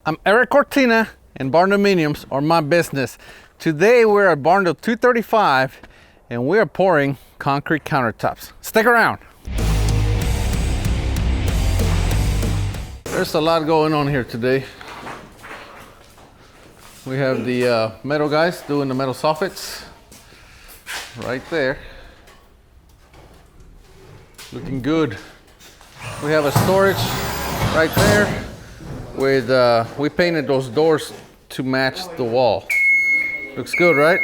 I'm Eric Cortina, and Barndominiums are my business. Today we're at Barndo 235, and we're pouring concrete countertops. Stick around. There's a lot going on here today. We have the metal guys doing the metal soffits right there. Looking good. We have a storage right there with, we painted those doors to match the wall. Looks good, right?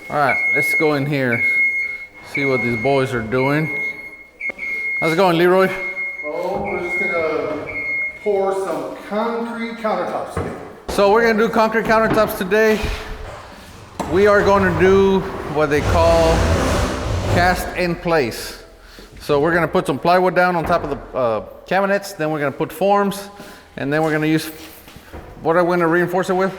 All right, let's go in here, see what these boys are doing. How's it going, Leroy? Oh, we're just gonna pour some concrete countertops today. So we're gonna do concrete countertops today. We are going to do what they call cast in place. So we're gonna put some plywood down on top of the cabinets, then we're gonna put forms, and then we're gonna use, what are we gonna reinforce it with?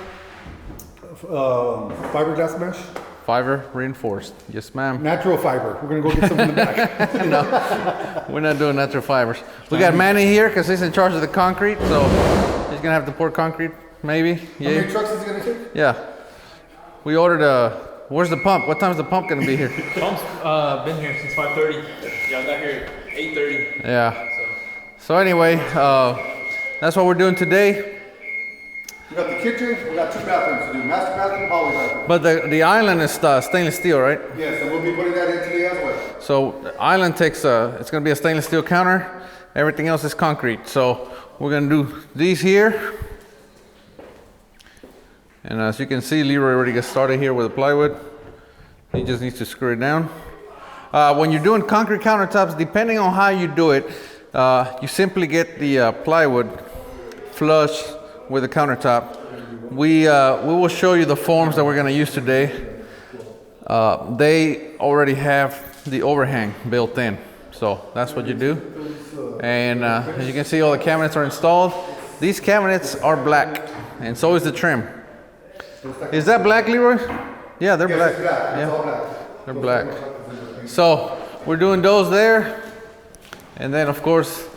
Fiberglass mesh. Fiber reinforced, yes ma'am. Natural fiber. We're gonna go get some in the back. No, we're not doing natural fibers. We got Manny here because he's in charge of the concrete, so he's gonna have to pour concrete, maybe. Yeah. How many trucks is it gonna take? Yeah. We ordered where's the pump? What time is the pump gonna be here? Pump's been here since 5:30. Y'all got here at 8:30. Yeah. So anyway, that's what we're doing today. We got the kitchen, we got 2 bathrooms to do. Master bathroom, hallway bathroom. But the island is stainless steel, right? Yes, and we'll be putting that in today as well. So the island takes it's gonna be a stainless steel counter. Everything else is concrete. So we're gonna do these here. And as you can see, Leroy already got started here with the plywood. He just needs to screw it down. When you're doing concrete countertops, depending on how you do it, you simply get the plywood flush with the countertop. We will show you the forms that we're gonna use today. They already have the overhang built in. So that's what you do. And as you can see, all the cabinets are installed. These cabinets are black, and so is the trim. Is that black, Leroy? Yeah, they're black. Yeah, all black. they're black. So we're doing those there, and then of course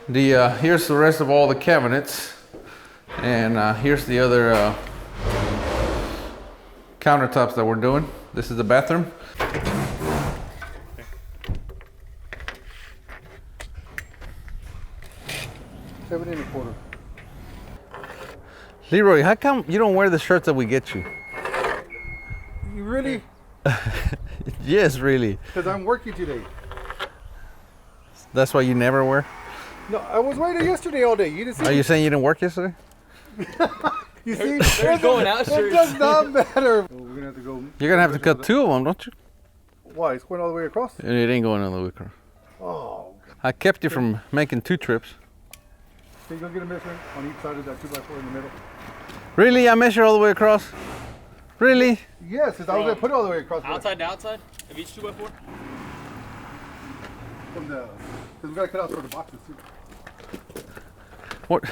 here's the rest of all the cabinets, and here's the other countertops that we're doing. This is the bathroom. 7 1/4. Leroy, how come you don't wear the shirts that we get you? You really? Yes, really. Because I'm working today. That's why you never wear? No, I was wearing it yesterday all day. You didn't see Are me? you saying you didn't work yesterday? You see? They're going out It shirts. does not matter. We're gonna have to go. You're gonna have to cut 2 of them, don't you? Why? It's going all the way across? It ain't going on the way across. Oh. I kept you from making 2 trips. Can you go get a measurement on each side of that 2x4 in the middle? Really? I measure all the way across? Really? Yes, because I was going to put it all the way across. Outside to outside of each 2x4? From the, because we got to cut out for the boxes too. What?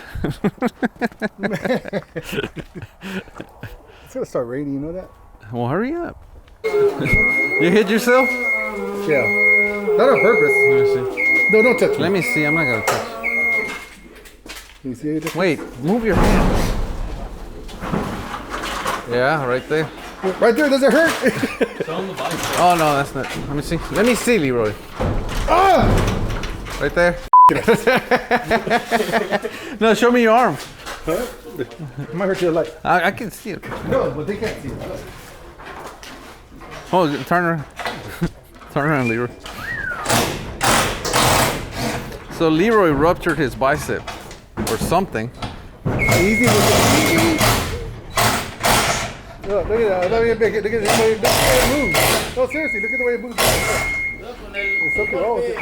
It's going to start raining, you know that? Well, hurry up. You hit yourself? Yeah. Not on purpose. Let me see. No, don't touch me. Let me see. I'm not gonna touch. Can you see it? Wait, move your hands. Yeah, right there. Right there, does it hurt? Show them the bike. Oh no, that's not. Let me see. Let me see, Leroy. Ah! Right there. No, show me your arm. Huh? It might hurt your leg. I can see it. No, but they can't see it. Oh, turn around. Turn around, Leroy. So Leroy ruptured his bicep or something. Easy with it. Look at that. Look at it moves. No, seriously, look at the way it moves. There's something wrong with it.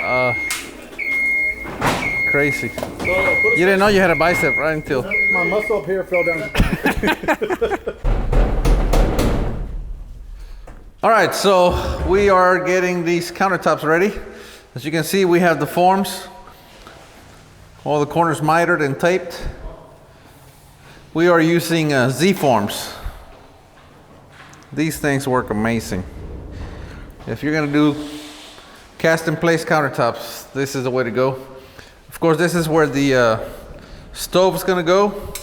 Crazy. You didn't know you had a bicep right until. My muscle up here fell down. All right, so we are getting these countertops ready. As you can see, we have the forms. All the corners mitered and taped. We are using Z forms. These things work amazing. If you're gonna do cast in place countertops, this is the way to go. Of course, this is where the stove's gonna go.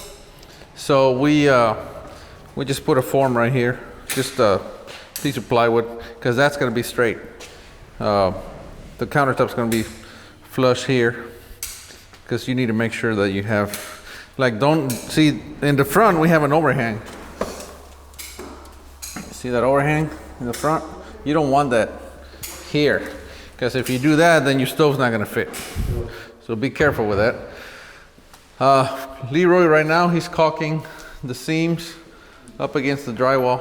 So we just put a form right here, just a piece of plywood, because that's gonna be straight. The countertop's gonna be flush here, because you need to make sure that you have, like, don't see in the front we have an overhang. See that overhang in the front? You don't want that here, because if you do that, then your stove's not gonna fit. So be careful with that. Leroy right now, he's caulking the seams up against the drywall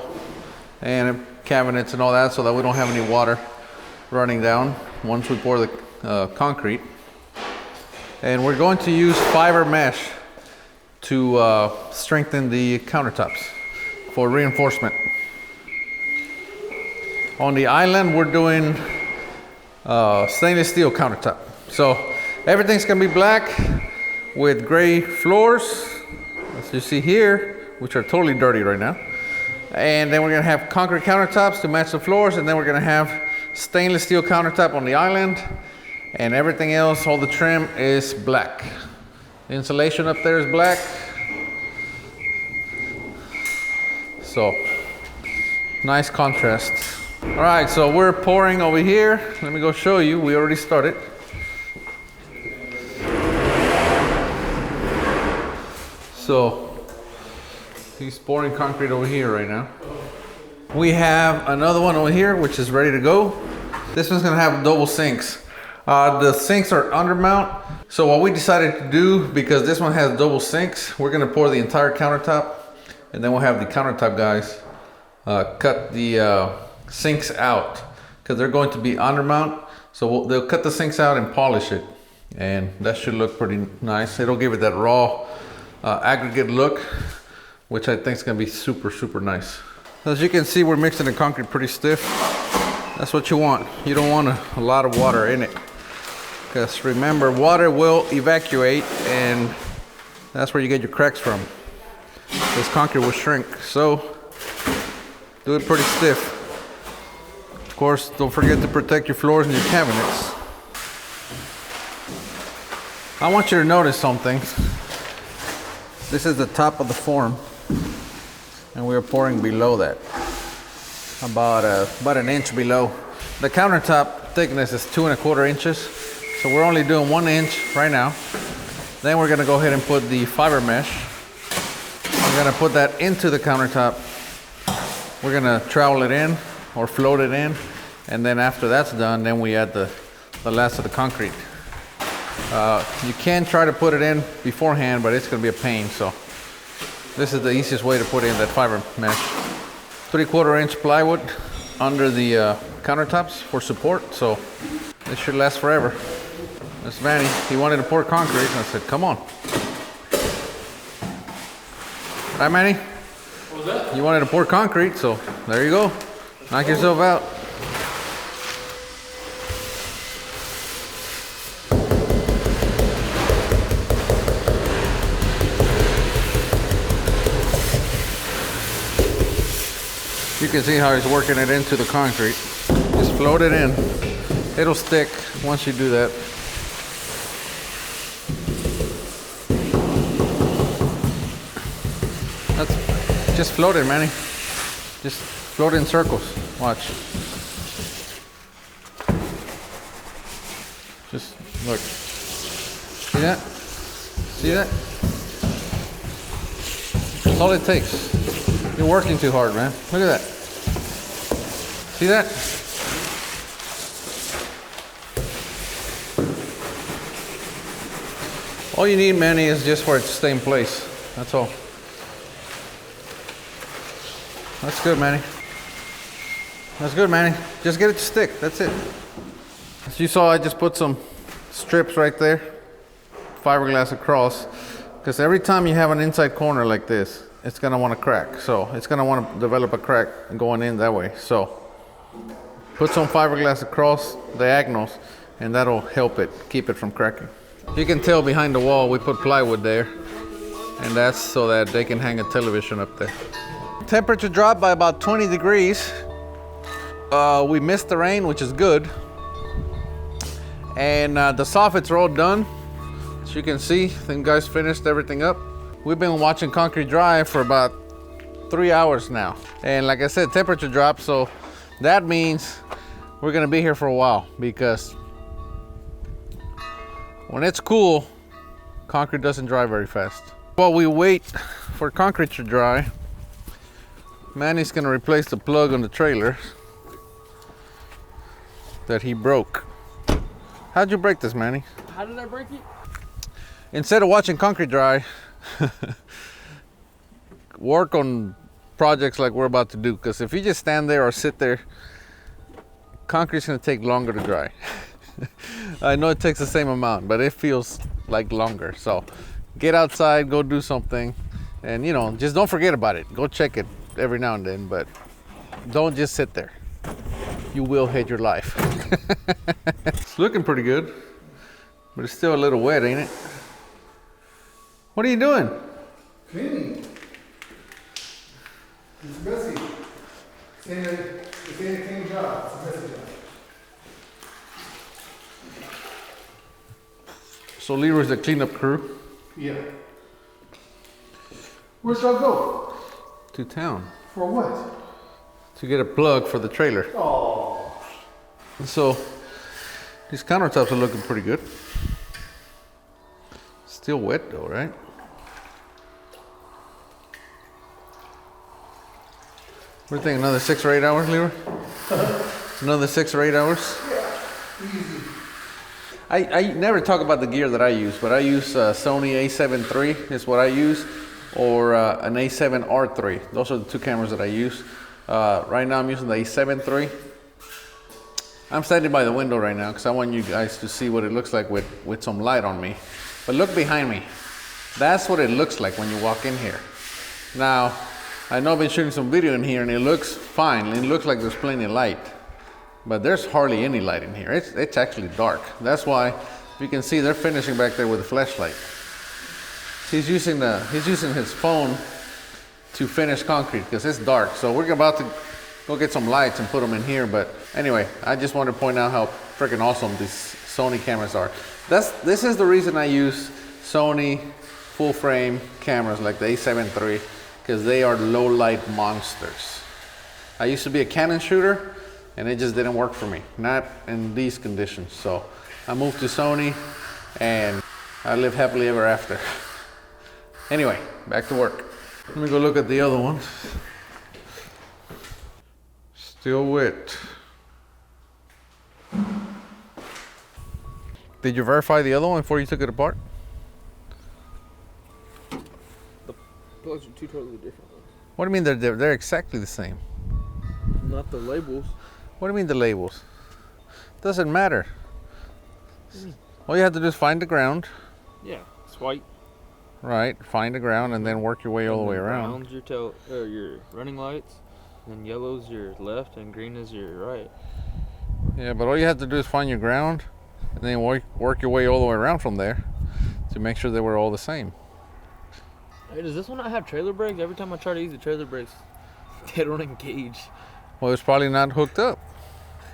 and cabinets and all that, so that we don't have any water running down once we pour the concrete. And we're going to use fiber mesh to strengthen the countertops for reinforcement. On the island, we're doing stainless steel countertop. So everything's gonna be black with gray floors, as you see here, which are totally dirty right now. And then we're gonna have concrete countertops to match the floors, and then we're gonna have stainless steel countertop on the island, and everything else, all the trim is black. The insulation up there is black. So, nice contrast. All right, so we're pouring over here. Let me go show you, we already started. So, he's pouring concrete over here right now. We have another one over here, which is ready to go. This one's gonna have double sinks. The sinks are undermount. So what we decided to do, because this one has double sinks, we're gonna pour the entire countertop, and then we'll have the countertop guys cut the sinks out, because they're going to be undermount. So they'll cut the sinks out and polish it, and that should look pretty nice. It'll give it that raw aggregate look, which I think is gonna be super, super nice. As you can see, we're mixing the concrete pretty stiff. That's what you want. You don't want a lot of water in it, because remember, water will evacuate, and that's where you get your cracks from. This concrete will shrink, so do it pretty stiff. Of course, don't forget to protect your floors and your cabinets. I want you to notice something. This is the top of the form, and we are pouring below that, about an inch below. The countertop thickness is 2¼ inches, so we're only doing 1 inch right now. Then we're gonna go ahead and put the fiber mesh. We're gonna put that into the countertop. We're gonna trowel it in or float it in, and then after that's done, then we add the last of the concrete. You can try to put it in beforehand, but it's gonna be a pain, so this is the easiest way to put in that fiber mesh. 3/4 inch plywood under the countertops for support, so it should last forever. That's Manny, he wanted to pour concrete, and I said, come on. Right, Manny? What was that? You wanted to pour concrete, so there you go. Knock yourself out. You can see how he's working it into the concrete. Just float it in. It'll stick once you do that. Just float it, Manny. Just float in circles. Watch. Just look. See that? See that? That's all it takes. You're working too hard, man. Look at that. See that? All you need, Manny, is just for it to stay in place. That's all. That's good, Manny. That's good, Manny. Just get it to stick. That's it. As you saw, I just put some strips right there, fiberglass across, because every time you have an inside corner like this, it's gonna want to crack. So it's gonna want to develop a crack going in that way. So put some fiberglass across diagonals, and that'll help it, keep it from cracking. You can tell behind the wall we put plywood there, and that's so that they can hang a television up there. Temperature dropped by about 20 degrees. We missed the rain, which is good. And the soffits are all done. As you can see, them guys finished everything up. We've been watching concrete dry for about 3 hours now. And like I said, temperature dropped, so that means we're gonna be here for a while, because when it's cool, concrete doesn't dry very fast. While we wait for concrete to dry, Manny's gonna replace the plug on the trailer that he broke. How'd you break this, Manny? How did I break it? Instead of watching concrete dry, work on projects like we're about to do, because if you just stand there or sit there, concrete's gonna take longer to dry. I know it takes the same amount, but it feels like longer. So get outside, go do something, and you know, just don't forget about it. Go check it every now and then, but don't just sit there. You will hate your life. It's looking pretty good, but it's still a little wet, ain't it? What are you doing? Cleaning. It's messy. It's ain't a clean job. It's a messy job. So Leroy's the cleanup crew. Yeah. Where'd y'all go? To town For what? to get a plug for the trailer. Oh. So these countertops are looking pretty good. Still wet though, right? What do you think? Another 6 or 8 hours, Leroy? Another 6 or 8 hours? Easy. I never talk about the gear that I use, but I use Sony A7 III is what I use, or an A7R III. Those are the 2 cameras that I use. Right now I'm using the A7 III. I'm standing by the window right now because I want you guys to see what it looks like with some light on me. But look behind me. That's what it looks like when you walk in here. Now, I know I've been shooting some video in here and it looks fine. It looks like there's plenty of light. But there's hardly any light in here. It's actually dark. That's why you can see they're finishing back there with a flashlight. He's using his phone to finish concrete because it's dark. So we're about to go get some lights and put them in here. But anyway, I just wanted to point out how freaking awesome these Sony cameras are. This is the reason I use Sony full frame cameras like the A7 III, because they are low light monsters. I used to be a Canon shooter and it just didn't work for me, not in these conditions. So I moved to Sony and I live happily ever after. Anyway, back to work. Let me go look at the other ones. Still wet. Did you verify the other one before you took it apart? The plugs are 2 totally different ones. What do you mean they're exactly the same? Not the labels. What do you mean the labels? Doesn't matter. All you have to do is find the ground. Yeah, it's white. Right, find the ground and then work your way all the way around. Brown's your running lights, and yellow's your left, and green is your right. Yeah, but all you have to do is find your ground and then work your way all the way around from there to make sure they were all the same. Hey, does this one not have trailer brakes? Every time I try to use the trailer brakes, they don't engage. Well, it's probably not hooked up.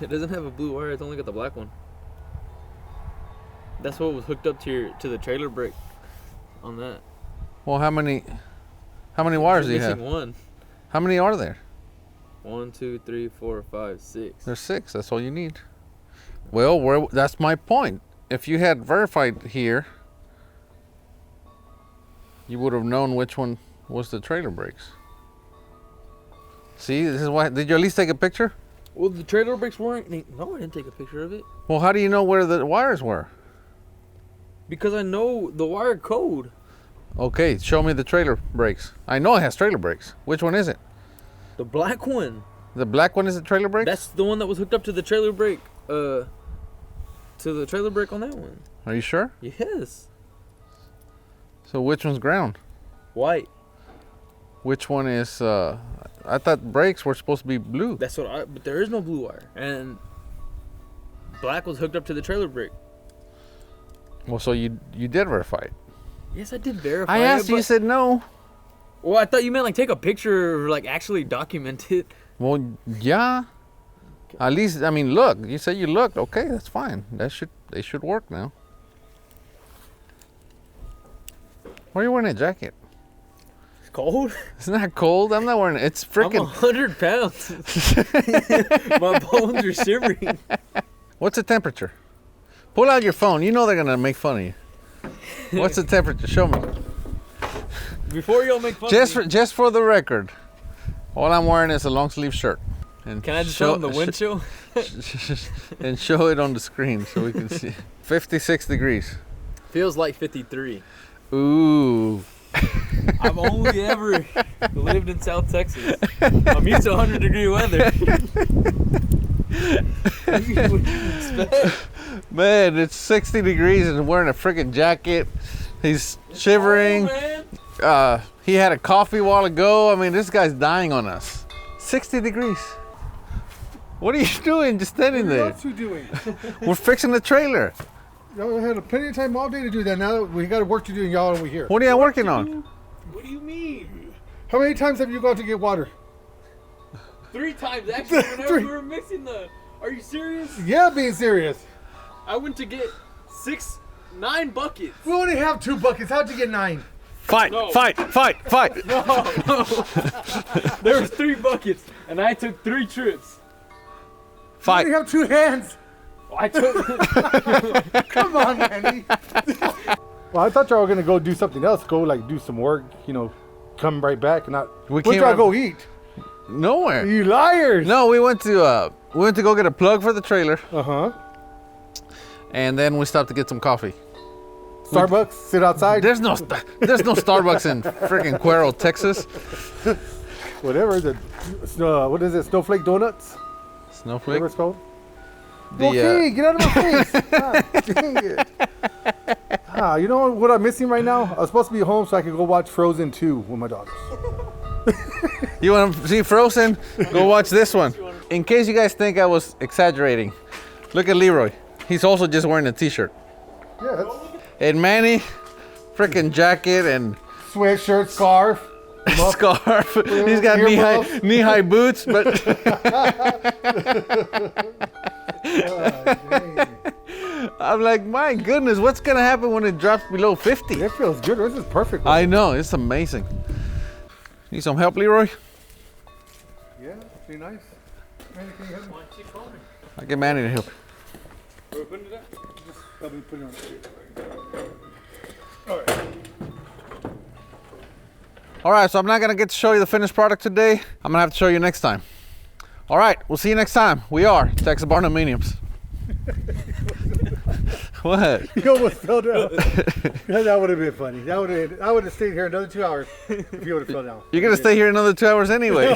It doesn't have a blue wire. It's only got the black one. That's what was hooked up to the trailer brake on that. Well, how many wires do you have? Missing one. How many are there? 1, 2, 3, 4, 5, 6. There's 6. That's all you need. Well, that's my point. If you had verified here, you would have known which one was the trailer brakes. See, this is why. Did you at least take a picture? Well, the trailer brakes weren't. No, I didn't take a picture of it. Well, how do you know where the wires were? Because I know the wire code. Okay, show me the trailer brakes. I know it has trailer brakes. Which one is it? The black one. The black one is the trailer brakes? That's the one that was hooked up to the trailer brake. To the trailer brake on that one. Are you sure? Yes. So which one's ground? White. Which one is, I thought brakes were supposed to be blue. That's what but there is no blue wire. And black was hooked up to the trailer brake. Well, so you did verify it. Yes, I did verify I asked you, you said no. Well, I thought you meant like take a picture or like actually document it. Well, yeah. At least, I mean, look. You said you looked. Okay, that's fine. They should work now. Why are you wearing a jacket? It's cold. It's not cold. I'm not wearing it. It's I'm freaking. 100 pounds. My bones are shivering. What's the temperature? Pull out your phone. You know they're gonna make fun of you. What's the temperature? Show me. Before y'all make fun Just of me, just for the record, all I'm wearing is a long sleeve shirt. And can I just show them the wind chill? and show it on the screen so we can see. 56 degrees. Feels like 53. Ooh. I've only ever lived in South Texas. I'm used to 100-degree weather. What do you expect? Man, it's 60 degrees and wearing a freaking jacket. He's shivering. Oh, man. He had a coffee a while ago. I mean, this guy's dying on us. 60 degrees. What are you doing just standing What there? else you doing? We're fixing the trailer. Y'all had plenty of time all day to do that. Now we got work to do and y'all are here. What are you working on? What do you mean? How many times have you gone to get water? 3 times actually. Whenever we were mixing the. Are you serious? Yeah, being serious. I went to get 9 buckets. We only have 2 buckets. How'd you get 9? Fight, No. fight, fight, fight. No. There was 3 buckets, and I took 3 trips. Fight. We only have 2 hands. I took. Come on, Manny. Well, I thought y'all were gonna go do something else. Go like do some work. You know, come right back and not. We Where'd came y'all right- go eat? Nowhere. You liars. No, we went to go get a plug for the trailer, Uh huh. and then we stopped to get some coffee. Starbucks. Sit outside. There's no Starbucks in freaking Cuero, Texas. Whatever. What is it? Snowflake donuts. Snowflake. Whatever it's called. The, Okay, get out of my face. God, dang it. You know what I'm missing right now? I was supposed to be home so I could go watch Frozen 2 with my daughters. You want to see Frozen? Go watch this one. In case you guys think I was exaggerating, look at Leroy. He's also just wearing a t-shirt. Yeah, that's And Manny, freaking jacket and sweatshirt, scarf. scarf. He's got Earmuffs. knee-high boots, but I'm like, my goodness, what's gonna happen when it drops below 50? It feels good. This is perfect. I know, it's amazing. Need some help, Leroy? Yeah, pretty nice. Manny, can you help me? I'll get Manny to help. Help me put it on. All right. All right, so I'm not gonna get to show you the finished product today. I'm gonna have to show you next time. All right, we'll see you next time. We are Texas Barndominiums. What? You almost fell down. That would have been funny. I would have stayed here another 2 hours if you would have fell down. You're gonna stay here another 2 hours anyway.